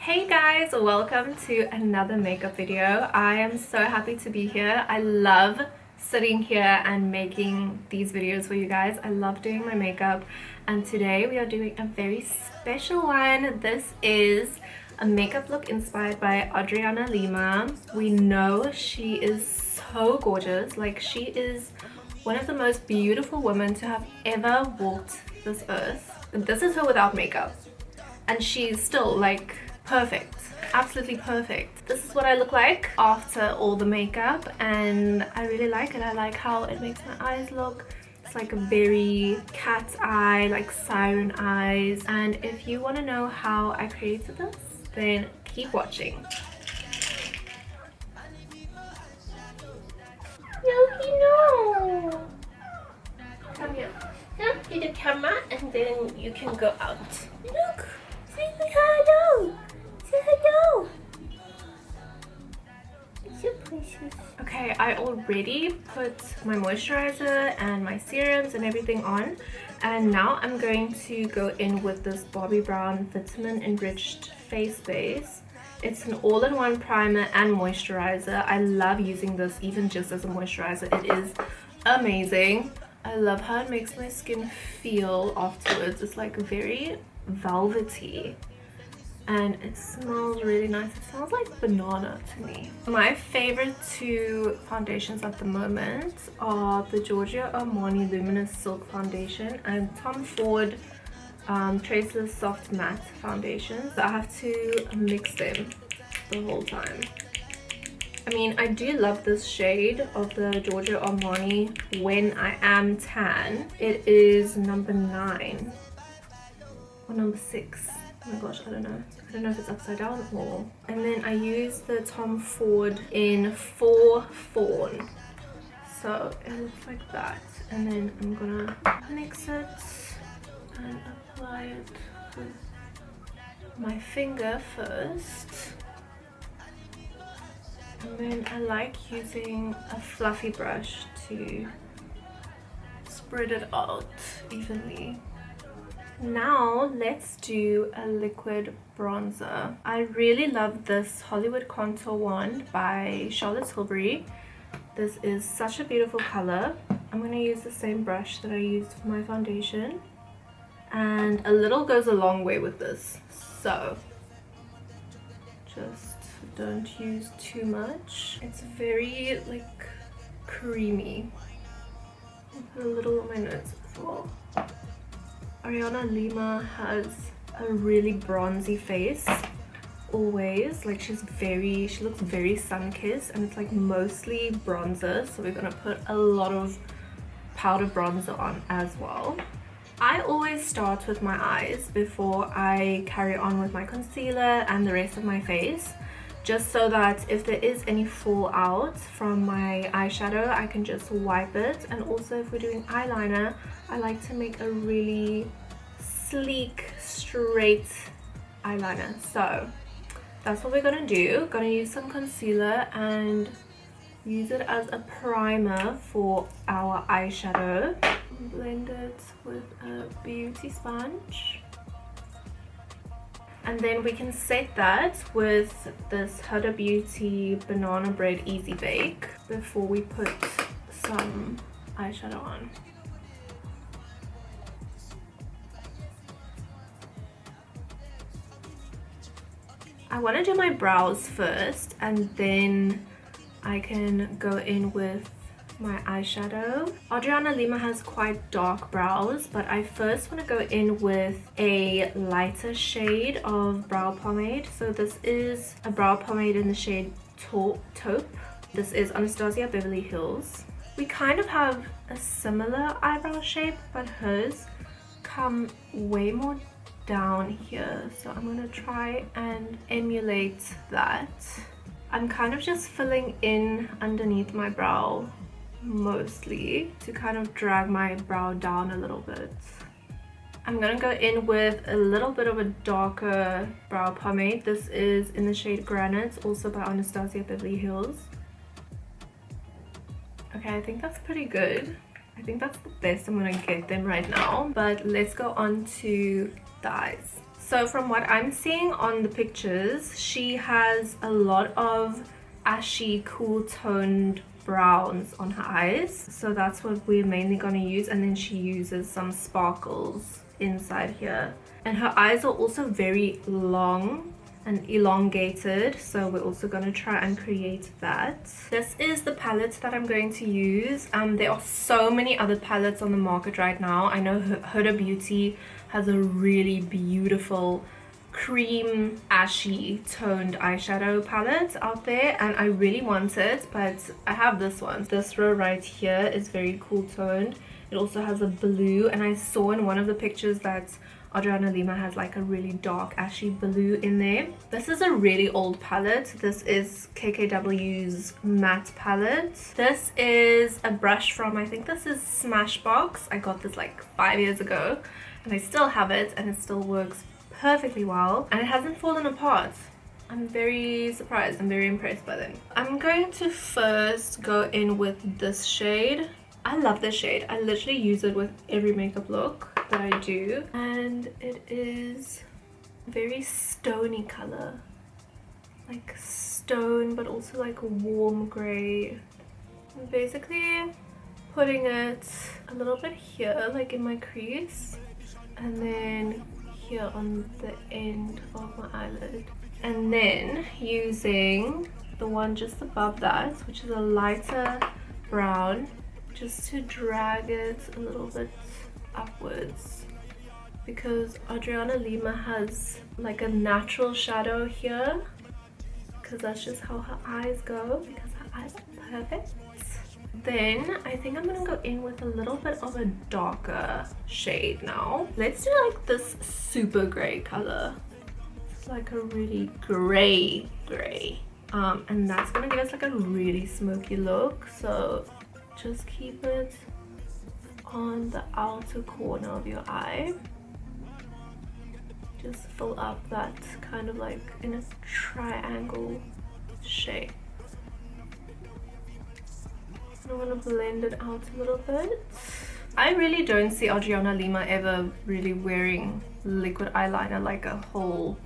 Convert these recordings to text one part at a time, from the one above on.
Hey guys, welcome to another makeup video. I am so happy to be here. I love sitting here and making these videos for you guys. I love doing my makeup, and today we are doing a very special one. This is a makeup look inspired by Adriana Lima. We know she is so gorgeous. Like, she is one of the most beautiful women to have ever walked this earth. This is her without makeup, and she's still like perfect, absolutely perfect. This is what I look like after all the makeup, and I really like it. I like how it makes my eyes look. It's like a very cat's eye, like siren eyes. And if you want to know how I created this, then keep watching. No. Come here. Come to the camera, and then you can go out. Look, say hello. Say hello. It's so precious. Okay, I already put my moisturizer and my serums and everything on, and now I'm going to go in with this Bobbi Brown vitamin enriched face base. It's an all-in-one primer and moisturizer. I love using this even just as a moisturizer. It is amazing. I love how it makes my skin feel afterwards. It's like very velvety, and it smells really nice. It smells like banana to me. My favorite two foundations at the moment are the Giorgio Armani Luminous Silk Foundation and Tom Ford Traceless Soft Matte Foundation. So I have to mix them the whole time. I mean, I do love this shade of the Giorgio Armani When I Am Tan. It is number 9 or number 6. Oh my gosh, I don't know. I don't know if it's upside down or... And then I use the Tom Ford in Fawn. So it looks like that. And then I'm gonna mix it and apply it with my finger first. And then I like using a fluffy brush to spread it out evenly. Now let's do a liquid bronzer. I really love this Hollywood Contour Wand by Charlotte Tilbury. This is such a beautiful color. I'm going to use the same brush that I used for my foundation, and a little goes a long way with this, so just don't use too much. It's very like creamy. I'll put a little on my nose as well. Adriana Lima has a really bronzy face always. Like, she looks very sun-kissed, and it's like mostly bronzer, so we're gonna put a lot of powder bronzer on as well. I always start with my eyes before I carry on with my concealer and the rest of my face, just so that if there is any fallout from my eyeshadow, I can just wipe it. And also, if we're doing eyeliner, I like to make a really sleek, straight eyeliner. So that's what we're gonna do. Gonna use some concealer and use it as a primer for our eyeshadow. Blend it with a beauty sponge. And then we can set that with this Huda Beauty Banana Bread Easybake before we put some eyeshadow on. I want to do my brows first, and then I can go in with my eyeshadow. Adriana Lima has quite dark brows, but I first want to go in with a lighter shade of brow pomade. So this is a brow pomade in the shade Taupe. This is Anastasia Beverly Hills. We kind of have a similar eyebrow shape, but hers come way more down here, so I'm gonna try and emulate that. I'm kind of just filling in underneath my brow mostly to kind of drag my brow down a little bit. I'm gonna go in with a little bit of a darker brow pomade. This is in the shade Granite, also by Anastasia Beverly Hills. Okay, I think that's pretty good. I think that's the best I'm gonna get them right now, but let's go on to the eyes. So from what I'm seeing on the pictures, she has a lot of ashy, cool toned browns on her eyes. So that's what we're mainly going to use. And then she uses some sparkles inside here. And her eyes are also very long and elongated, so we're also going to try and create that. This is the palette that I'm going to use. There are so many other palettes on the market right now. I know Huda Beauty has a really beautiful cream ashy toned eyeshadow palette out there, and I really want it, but I have this one. This row right here is very cool toned. It also has a blue, and I saw in one of the pictures that Adriana Lima has like a really dark ashy blue in there. This is a really old palette. This is KKW's matte palette. This is a brush from, I think this is Smashbox. I got this like 5 years ago and I still have it, and it still works perfectly well, and it hasn't fallen apart. I'm very surprised. I'm very impressed by them. I'm going to first go in with this shade. I love this shade. I literally use it with every makeup look that I do, and it is a very stony color, like stone but also like a warm gray. I'm basically putting it a little bit here, like in my crease, and then here on the end of my eyelid, and then using the one just above that, which is a lighter brown, just to drag it a little bit upwards, because Adriana Lima has like a natural shadow here, because that's just how her eyes go, because her eyes are perfect. Then I think I'm gonna go in with a little bit of a darker shade now. Let's do like this super gray color. It's like a really gray and that's gonna give us like a really smoky look, so just keep it on the outer corner of your eye. Just fill up that kind of like in a triangle shape. I want to blend it out a little bit. I really don't see Adriana Lima ever really wearing liquid eyeliner, like a whole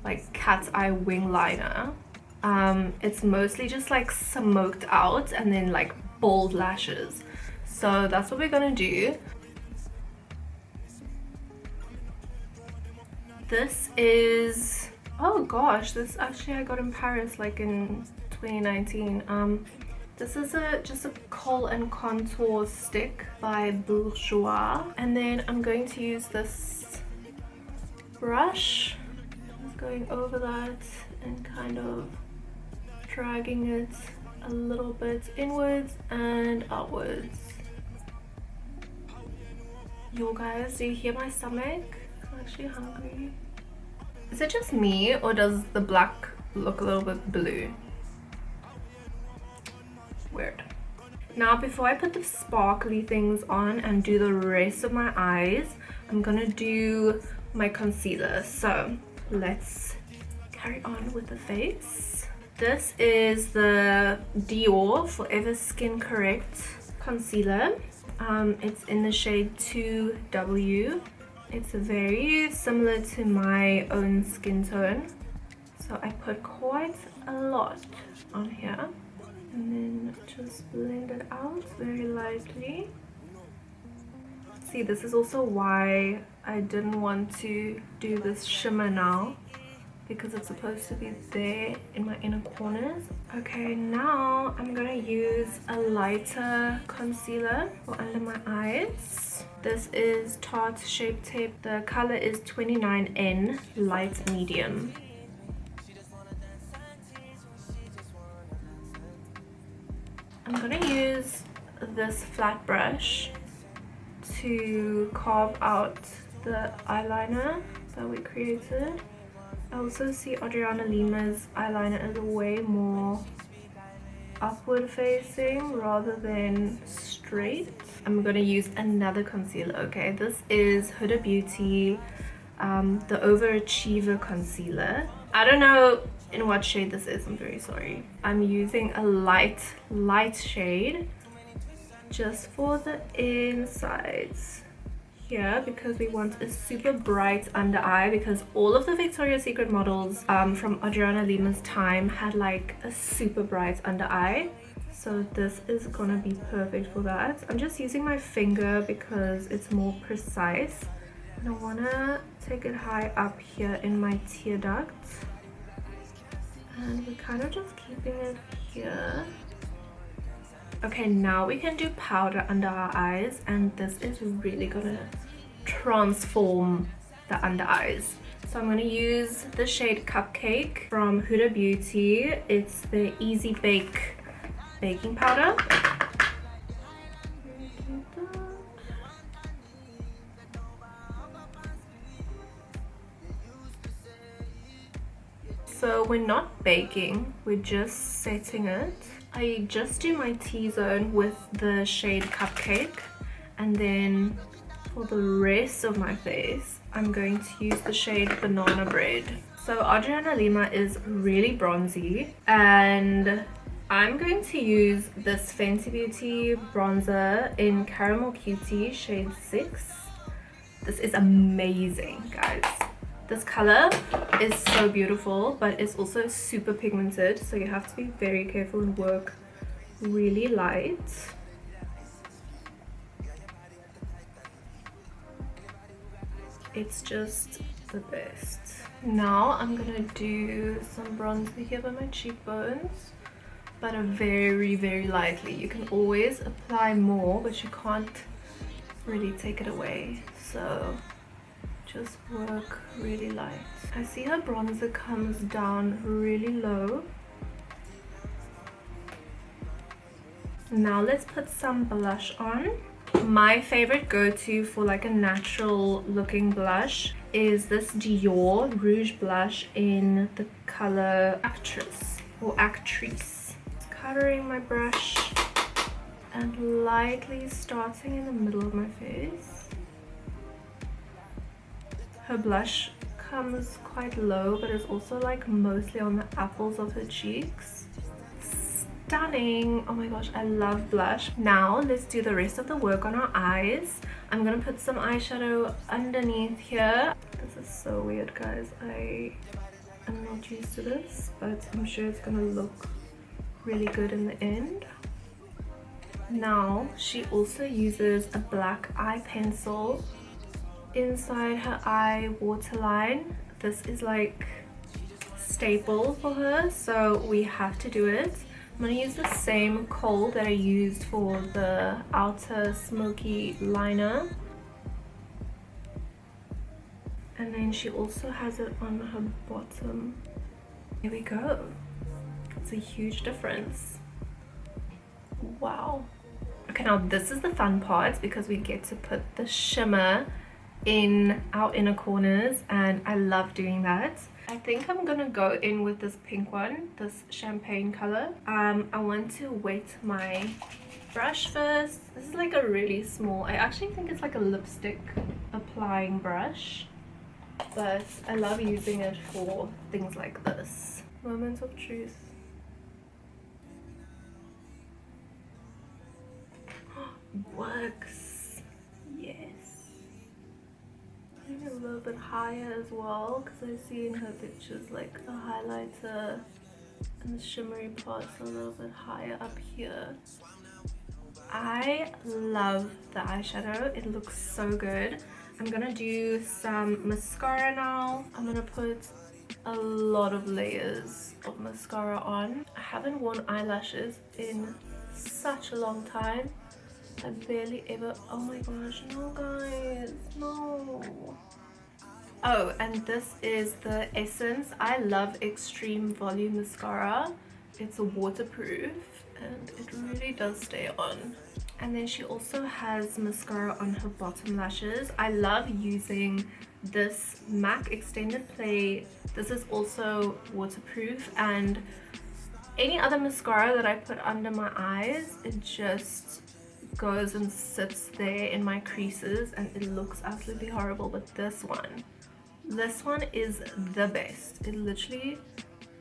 like cat's eye wing liner. It's mostly just like smoked out and then like bold lashes. So that's what we're gonna do. This is, oh gosh, this actually I got in Paris like in 2019. This is just a khol and contour stick by Bourjois, and then I'm going to use this brush, just going over that and kind of dragging it a little bit inwards and outwards. Yo guys, do you hear my stomach? I'm actually hungry. Is it just me, or does the black look a little bit blue? Weird. Now before I put the sparkly things on and do the rest of my eyes, I'm gonna do my concealer. So let's carry on with the face. This is the Dior Forever Skin Correct concealer. It's in the shade 2W. It's very similar to my own skin tone, so I put quite a lot on here. And then just blend it out very lightly. See, this is also why I didn't want to do this shimmer now, because it's supposed to be there in my inner corners. Okay, now I'm gonna use a lighter concealer for under my eyes. This is Tarte Shape Tape. The color is 29N Light Medium. I'm gonna use this flat brush to carve out the eyeliner that we created. I also see Adriana Lima's eyeliner is way more upward facing rather than straight. I'm gonna use another concealer. Okay, this is Huda Beauty, the Overachiever concealer. I don't know in what shade this is, I'm very sorry. I'm using a light shade just for the insides here because we want a super bright under eye, because all of the Victoria's Secret models from Adriana Lima's time had like a super bright under eye. So this is gonna be perfect for that. I'm just using my finger because it's more precise. And I wanna take it high up here in my tear duct. And we're kind of just keeping it here. Okay, now we can do powder under our eyes, and this is really gonna transform the under eyes. So I'm gonna use the shade Cupcake from Huda Beauty. It's the Easybake baking powder. So we're not baking, we're just setting it. I just do my T-zone with the shade Cupcake, and then for the rest of my face I'm going to use the shade Banana Bread. So Adriana Lima is really bronzy, and I'm going to use this Fenty Beauty bronzer in Caramel Cutie shade 6. This is amazing, guys. This color is so beautiful, but it's also super pigmented, so you have to be very careful and work really light. It's just the best. Now I'm gonna do some bronzer here by my cheekbones, but a very lightly. You can always apply more, but you can't really take it away, so just work really light. I see her bronzer comes down really low. Now let's put some blush on. My favorite go-to for like a natural looking blush is this Dior Rouge blush in the color Actrice or Actrice. Covering my brush and lightly starting in the middle of my face. Her blush comes quite low, but it's also like mostly on the apples of her cheeks. Stunning! Oh my gosh, I love blush. Now let's do the rest of the work on our eyes. I'm gonna put some eyeshadow underneath here. This is so weird, guys. I am not used to this, but I'm sure it's gonna look really good in the end. Now she also uses a black eye pencil inside her eye waterline. This is like staple for her, so we have to do it. I'm gonna use the same khol that I used for the outer smoky liner, and then she also has it on her bottom. Here we go. It's a huge difference. Wow. Okay, now this is the fun part because we get to put the shimmer in our inner corners, and I love doing that. I think I'm gonna go in with this pink one, this champagne color. I want to wet my brush first. This is like a really small, I actually think it's like a lipstick applying brush, but I love using it for things like this. Moments of truth. Works. Yes. A little bit higher as well, because I see in her pictures like the highlighter and the shimmery parts are a little bit higher up here. I love the eyeshadow. It looks so good. I'm gonna do some mascara now. I'm gonna put a lot of layers of mascara on. I haven't worn eyelashes in such a long time. I barely ever, oh my gosh, no guys, no. Oh, and this is the Essence I Love Extreme Volume Mascara. It's a waterproof and it really does stay on. And then she also has mascara on her bottom lashes. I love using this MAC Extended Play. This is also waterproof, and any other mascara that I put under my eyes, it just goes and sits there in my creases and it looks absolutely horrible. But this one is the best. It literally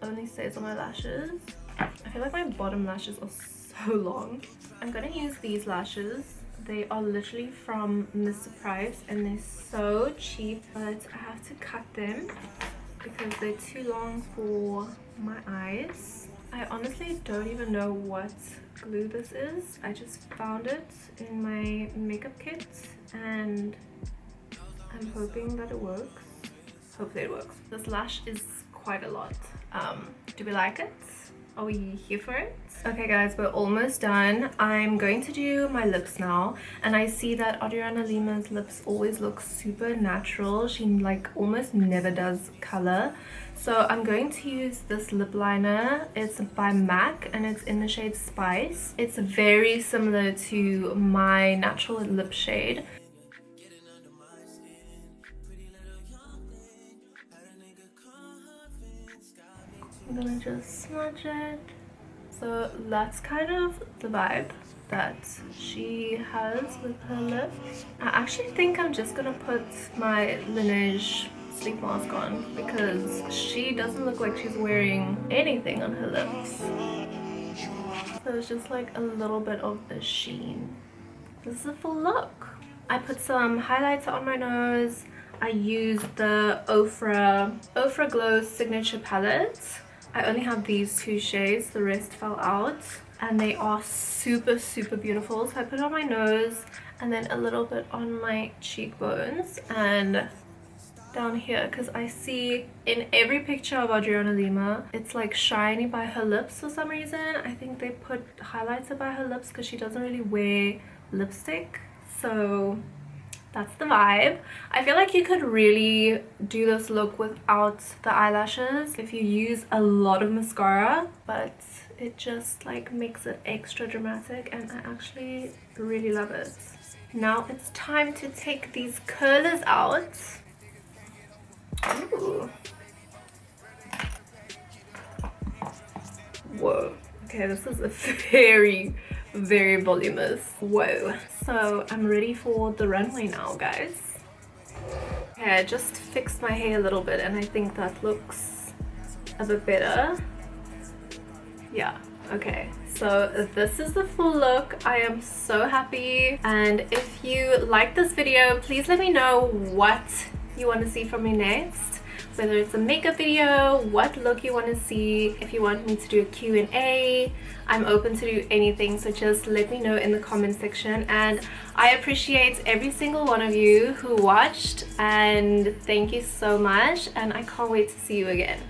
only stays on my lashes. I feel like my bottom lashes are so long. I'm gonna use these lashes, They are literally from Mr. Price and they're so cheap, but I have to cut them because they're too long for my eyes. I honestly don't even know what glue this is. I just found it in my makeup kit and I'm hoping that it works. Hopefully it works. This lash is quite a lot. Do we like it? Are we here for it? Okay guys, we're almost done. I'm going to do my lips now, and I see that Adriana Lima's lips always look super natural. She like almost never does color. So I'm going to use this lip liner. It's by MAC and it's in the shade Spice. It's very similar to my natural lip shade. I'm gonna just smudge it. So that's kind of the vibe that she has with her lips. I actually think I'm just gonna put my Laneige sleep mask on because she doesn't look like she's wearing anything on her lips. So it's just like a little bit of the sheen. This is a full look. I put some highlighter on my nose. I used the Ofra Glow Signature Palette. I only have these two shades, the rest fell out, and they are super beautiful. So I put it on my nose and then a little bit on my cheekbones and down here, because I see in every picture of Adriana Lima it's like shiny by her lips for some reason. I think they put highlighter by her lips because she doesn't really wear lipstick. So that's the vibe. I feel like you could really do this look without the eyelashes if you use a lot of mascara, but it just like makes it extra dramatic and I actually really love it. Now it's time to take these curlers out. Ooh. Whoa. Okay, this is a very voluminous. Whoa. So I'm ready for the runway now, guys. Okay, I just fixed my hair a little bit and I think that looks a bit better. Yeah, okay. So this is the full look. I am so happy, and if you like this video, please let me know what you want to see from me next. Whether it's a makeup video, what look you want to see, if you want me to do a Q&A, I'm open to do anything, so just let me know in the comment section. And I appreciate every single one of you who watched, and thank you so much, and I can't wait to see you again.